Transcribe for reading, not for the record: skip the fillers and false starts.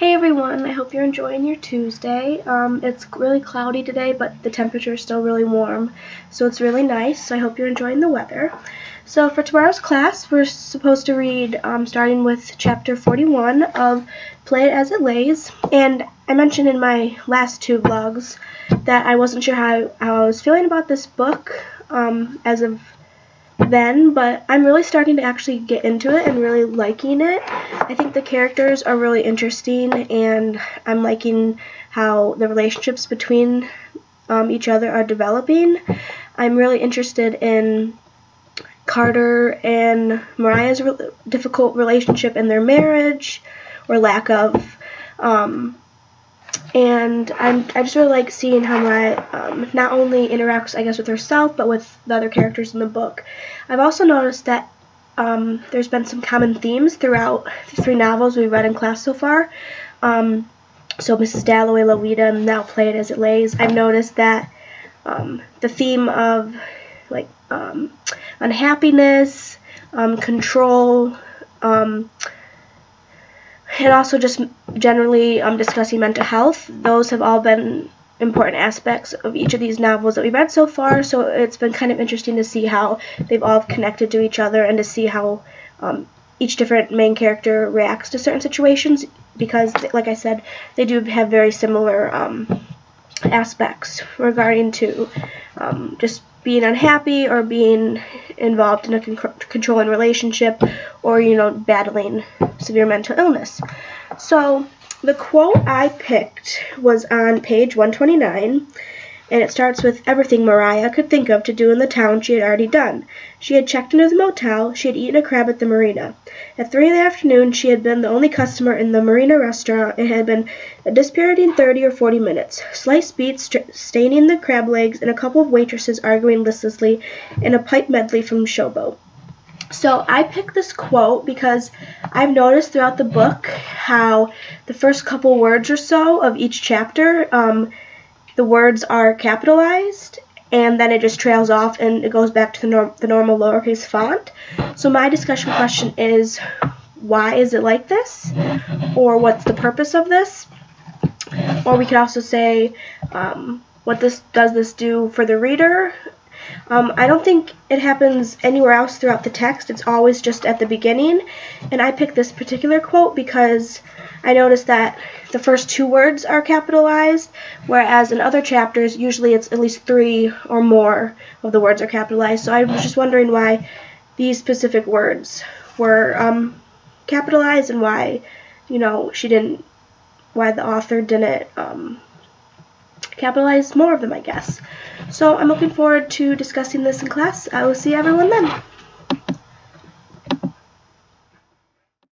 Hey everyone, I hope you're enjoying your Tuesday. It's really cloudy today, but the temperature is still really warm, so it's really nice. So I hope you're enjoying the weather. So for tomorrow's class, we're supposed to read starting with chapter 41 of Play It As It Lays. And I mentioned in my last two vlogs that I wasn't sure how I was feeling about this book as of then, but I'm really starting to actually get into it and really liking it. I think the characters are really interesting, and I'm liking how the relationships between each other are developing. I'm really interested in Carter and Mariah's difficult relationship in their marriage, or lack of. And I just really like seeing how Mariah not only interacts, I guess, with herself, but with the other characters in the book. I've also noticed that there's been some common themes throughout the three novels we've read in class so far. So Mrs. Dalloway, Lolita, and now Play It As It Lays. I've noticed that the theme of unhappiness, control, and also just generally discussing mental health. Those have all been important aspects of each of these novels that we've read so far, so it's been kind of interesting to see how they've all connected to each other and to see how each different main character reacts to certain situations, because, like I said, they do have very similar aspects regarding to just being unhappy or being involved in a controlling relationship, or, battling severe mental illness. So the quote I picked was on page 129, and it starts with, "Everything Mariah could think of to do in the town she had already done. She had checked into the motel, she had eaten a crab at the marina. At 3 in the afternoon she had been the only customer in the marina restaurant. It had been a dispiriting 30 or 40 minutes. Sliced beets staining the crab legs, and a couple of waitresses arguing listlessly, and a pipe medley from Showboat." So I picked this quote because I've noticed throughout the book how the first couple words or so of each chapter, the words are capitalized, and then it just trails off and it goes back to the normal lowercase font. So my discussion question is, why is it like this? Or what's the purpose of this? Or we could also say, what does this do for the reader? I don't think it happens anywhere else throughout the text. It's always just at the beginning. And I picked this particular quote because I noticed that the first two words are capitalized, whereas in other chapters, usually it's at least 3 or more of the words are capitalized. So I was just wondering why these specific words were capitalized, and why, why the author didn't capitalize more of them, I guess. So I'm looking forward to discussing this in class. I will see everyone then.